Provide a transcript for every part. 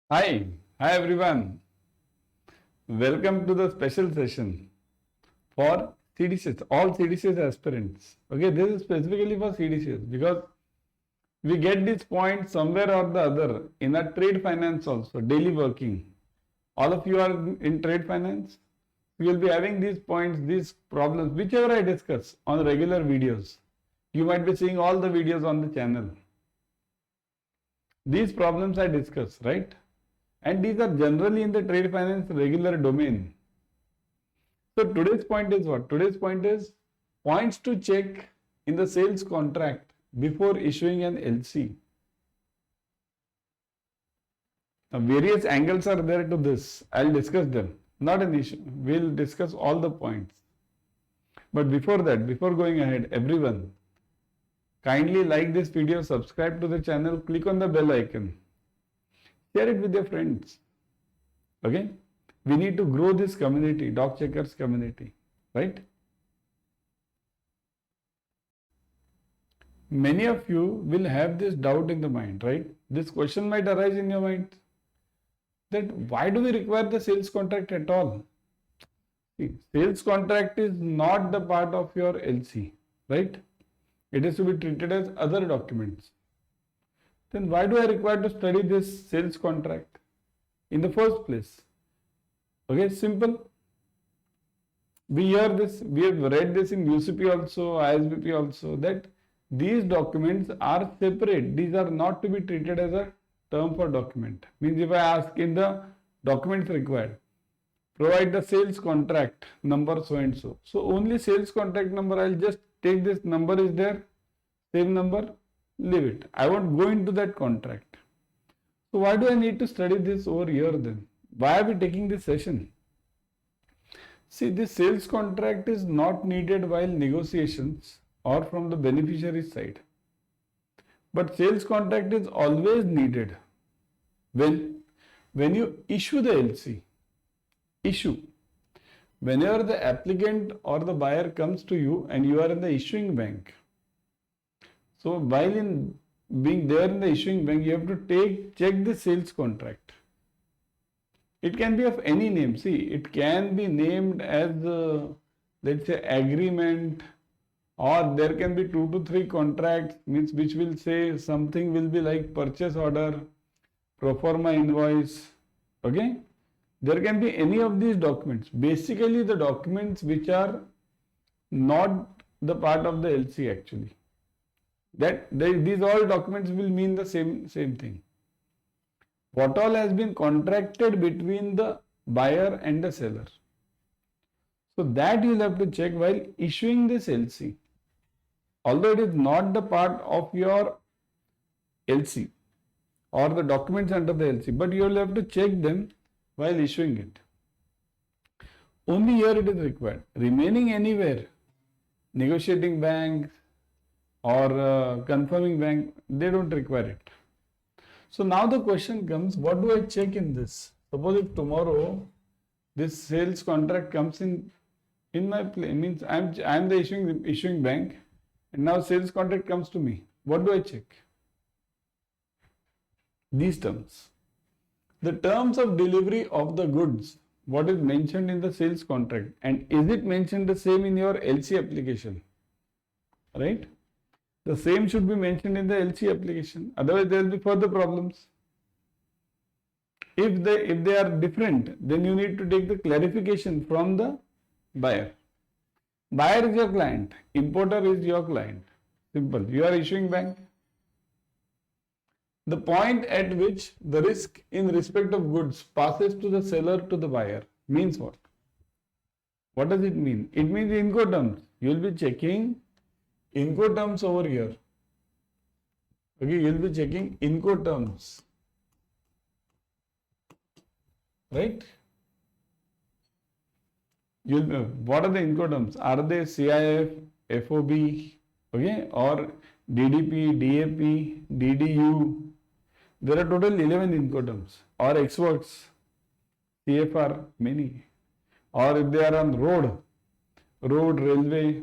Hi everyone. Welcome to the special session for CDCS, all CDCS aspirants. Okay, this is specifically for CDCS because we get this point somewhere or the other in a trade finance also, daily working. All of you are in trade finance. We will be having these points, these problems, whichever I discuss on regular videos. You might be seeing all the videos on the channel. These problems I discuss, right? And these are generally in the trade finance regular domain. So today's point is what? Today's point is points to check in the sales contract before issuing an LC. Now various angles are there to this. I'll discuss them. Not an issue. We'll discuss all the points. But before that, before going ahead, everyone, kindly like this video, subscribe to the channel, click on the bell icon. Share it with your friends. Okay? We need to grow this community, Doc Checkers community, right? Many of you will have this doubt in the mind, right? This question might arise in your mind that why do we require the sales contract at all? See, sales contract is not the part of your LC, right? It is to be treated as other documents. Then why do I require to study this sales contract in the first place? Okay, simple. We hear this, we have read this in UCP also, ISBP also, that these documents are separate. These are not to be treated as a term for document. Means if I ask in the documents required, provide the sales contract number so and so. So only sales contract number, I'll just take this number is there, same number, leave it. I won't go into that contract. So why do I need to study this over here then? Why are we taking this session? See, this sales contract is not needed while negotiations or from the beneficiary side. But sales contract is always needed when you issue the LC. Issue. Whenever the applicant or the buyer comes to you and you are in the issuing bank. So while in being there in the issuing bank, you have to check the sales contract. It can be of any name. See, it can be named as let's say agreement, or there can be 2 to 3 contracts, means which will say something will be like purchase order, pro forma invoice. Okay, there can be any of these documents. Basically, the documents which are not the part of the LC actually. These all documents will mean the same thing. What all has been contracted between the buyer and the seller. So that you will have to check while issuing this LC. Although it is not the part of your LC or the documents under the LC, but you will have to check them while issuing it. Only here it is required. Remaining anywhere, negotiating bank or confirming bank, they don't require it. So now the question comes, what do I check in this? Suppose if tomorrow this sales contract comes in my play, means I'm the issuing bank, and now sales contract comes to me. What do I check? These terms. The terms of delivery of the goods, what is mentioned in the sales contract, and is it mentioned the same in your LC application? Right? The same should be mentioned in the LC application. Otherwise, there will be further problems. If they are different, then you need to take the clarification from the buyer. Buyer is your client. Importer is your client. Simple. You are issuing bank. The point at which the risk in respect of goods passes to the seller to the buyer means what? What does it mean? It means Incoterms. You will be checking Incoterms over here. Okay, you will be checking Incoterms. Right? What are the Incoterms? Are they CIF, FOB, okay, or DDP, DAP, DDU? There are total 11 Incoterms, or Xworks, CFR, many. Or if they are on road, railway,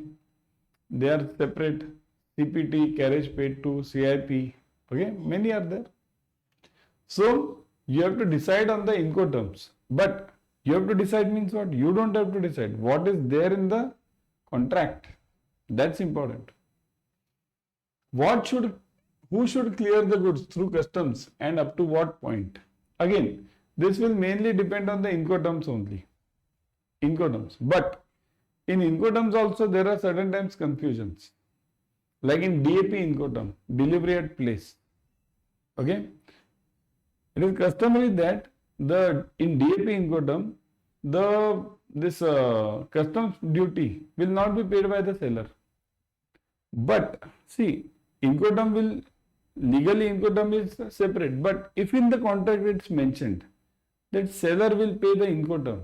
they are separate. CPT, carriage paid to, CIP, okay, many are there. So you have to decide on the Incoterms. But you have to decide means what? You don't have to decide. What is there in the contract? That's important. Who should clear the goods through customs and up to what point? Again, this will mainly depend on the Incoterms only. Incoterms. But in Incoterms also there are certain times confusions. Like in DAP Incoterm, delivery at place. Okay? It is customary that in DAP Incoterm, this customs duty will not be paid by the seller. But see, legally Incoterm is separate. But if in the contract it's mentioned that seller will pay the Incoterm,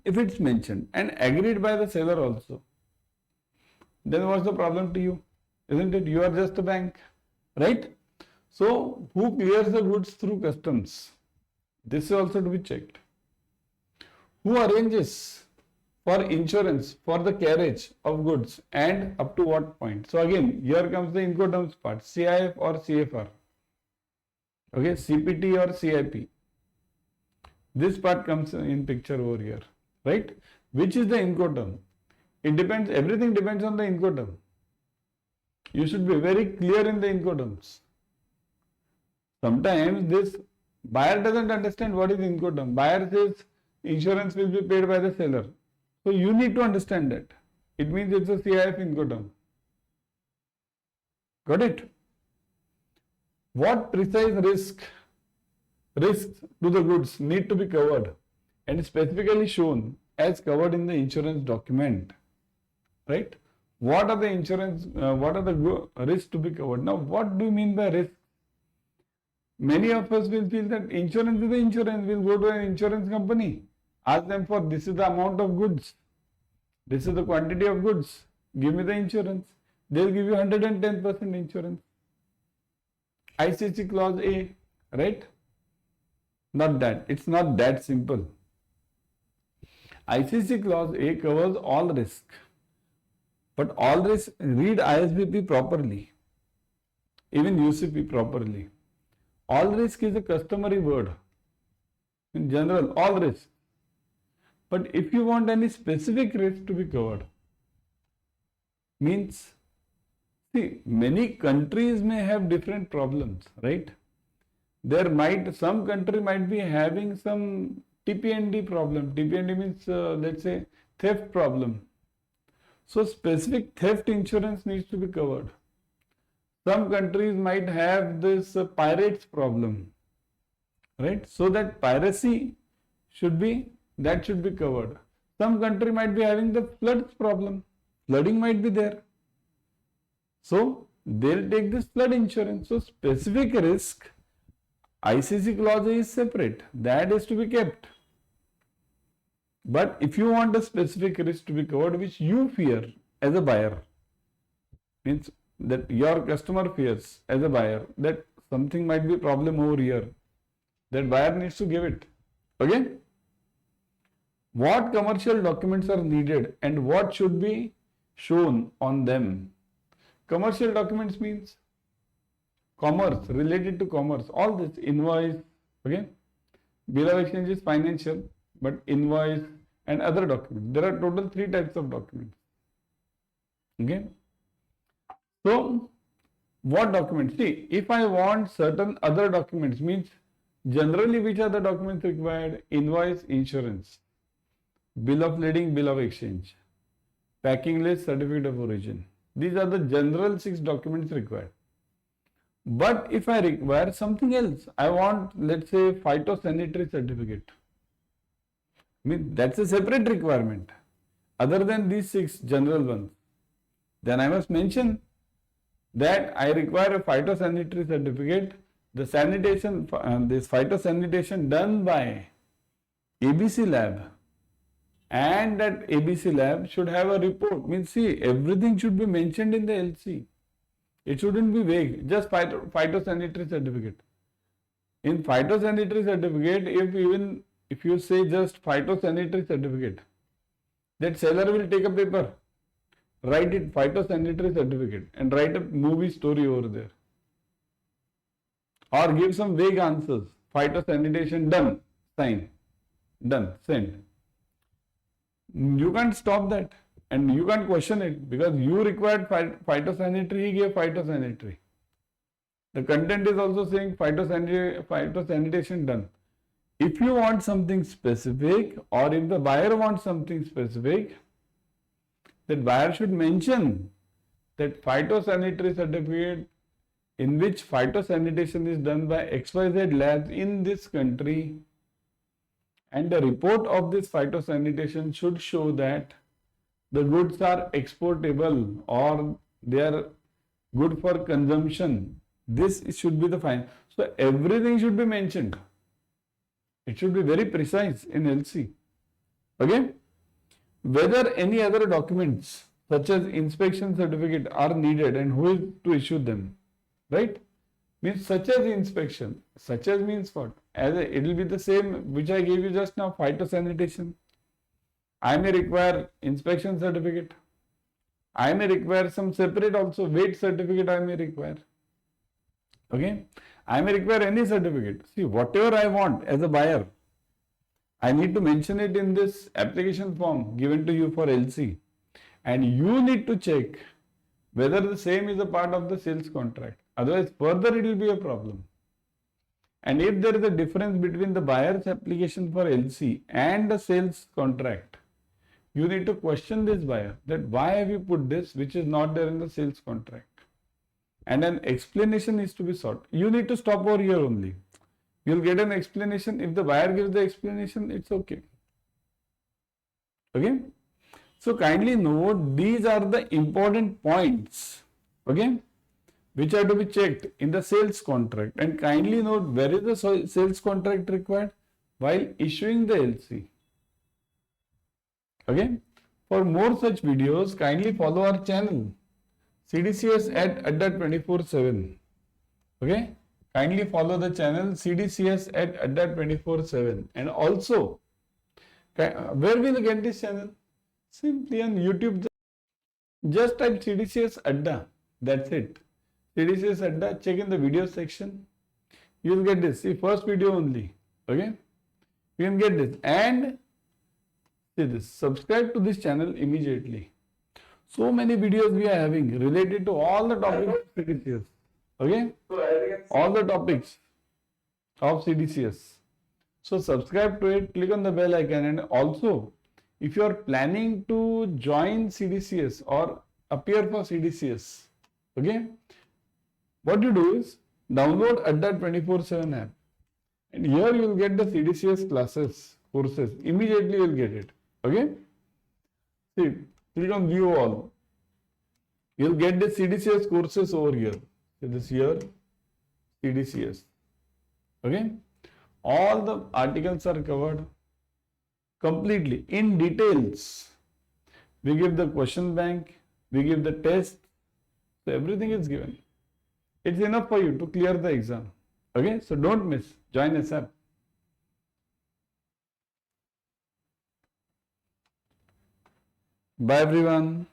if it's mentioned and agreed by the seller also, then what's the problem to you? Isn't it? You are just a bank, right? So, who clears the goods through customs? This is also to be checked. Who arranges for insurance for the carriage of goods and up to what point? So, again, here comes the Incoterms part, CIF or CFR, okay, CPT or CIP. This part comes in picture over here, right? Which is the Incoterm? It depends, everything depends on the Incoterm. You should be very clear in the Incoterms. Sometimes this buyer doesn't understand what is Incoterm. Buyer says insurance will be paid by the seller. So you need to understand that. It means it's a CIF Incoterm. Got it? What precise risks to the goods need to be covered and specifically shown as covered in the insurance document, right? What are the risks to be covered? Now, what do you mean by risk? Many of us will feel that insurance is the insurance. We'll go to an insurance company, ask them for this is the amount of goods, this is the quantity of goods, give me the insurance. They'll give you 110% insurance. ICC clause A, right? Not that. It's not that simple. ICC clause A covers all risk. But all risk, read ISBP properly, even UCP properly. All risk is a customary word. In general, all risk. But if you want any specific risk to be covered, means, see, many countries may have different problems, right? Some country might be having some TP&D problem. TP&D means, let's say, theft problem. So specific theft insurance needs to be covered. Some countries might have this pirates problem, right? So that piracy should be covered. Some country might be having the floods problem. Flooding might be there. So they'll take this flood insurance. So specific risk, ICC clause is separate. That is to be kept. But if you want a specific risk to be covered which you fear as a buyer, means that your customer fears as a buyer that something might be problem over here, that buyer needs to give it. Okay? What commercial documents are needed and what should be shown on them? Commercial documents means commerce, related to commerce, all this, invoice, okay? Bill of exchange is financial, but invoice and other documents. There are total 3 types of documents. Okay. So, what documents? See, if I want certain other documents, means generally which are the documents required? Invoice, insurance, bill of lading, bill of exchange, packing list, certificate of origin. These are the general 6 documents required. But if I require something else, I want, let's say, phytosanitary certificate. I mean, that's a separate requirement other than these 6 general ones. Then I must mention that I require a phytosanitary certificate, the sanitation, this phytosanitation done by ABC lab, and that ABC lab should have a report. Means, see, everything should be mentioned in the LC. It shouldn't be vague, just phytosanitary certificate. In phytosanitary certificate, if you say just phytosanitary certificate, that seller will take a paper, write it phytosanitary certificate and write a movie story over there. Or give some vague answers. phytosanitation done, sign, done, send. You can't stop that and you can't question it because you required phytosanitary, he gave phytosanitary. The content is also saying phytosanitation done. If you want something specific or if the buyer wants something specific, that buyer should mention that phytosanitary certificate in which phytosanitation is done by XYZ labs in this country, and the report of this phytosanitation should show that the goods are exportable or they are good for consumption. This should be the fine. So everything should be mentioned. It should be very precise in LC. Okay? Whether any other documents such as inspection certificate are needed and who is to issue them. Right? Means such as inspection. Such as means what? It will be the same which I gave you just now, phytosanitation. I may require inspection certificate. I may require some separate also weight certificate I may require. Okay? I may require any certificate. See, whatever I want as a buyer, I need to mention it in this application form given to you for LC. And you need to check whether the same is a part of the sales contract. Otherwise, further it will be a problem. And if there is a difference between the buyer's application for LC and the sales contract, you need to question this buyer that why have you put this which is not there in the sales contract. And an explanation is to be sought. You need to stop over here only. You'll get an explanation. If the buyer gives the explanation, it's okay. Okay? So kindly note, these are the important points, okay, which are to be checked in the sales contract. And kindly note, where is the sales contract required? While issuing the LC. Okay? For more such videos, kindly follow our channel, CDCS at Adda 24/7. Okay? Kindly follow the channel CDCS at Adda 24/7. And also, where will you get this channel? Simply on YouTube. Just type CDCS Adda. That's it. CDCS Adda. Check in the video section. You will get this. See, first video only. Okay? You can get this. And see this. Subscribe to this channel immediately. So many videos we are having related to all the topics of CDCS. Okay? All the topics of CDCS. So subscribe to it, click on the bell icon, and also if you are planning to join CDCS or appear for CDCS, okay, what you do is download Adda 24/7 app, and here you will get the CDCS classes, courses. Immediately you will get it. Okay? See, click on view all. You will get the CDCS courses over here. See this here, CDCS. Okay? All the articles are covered completely in details. We give the question bank, we give the test, so everything is given. It's enough for you to clear the exam. Okay? So don't miss. Join ASAP. Bye everyone.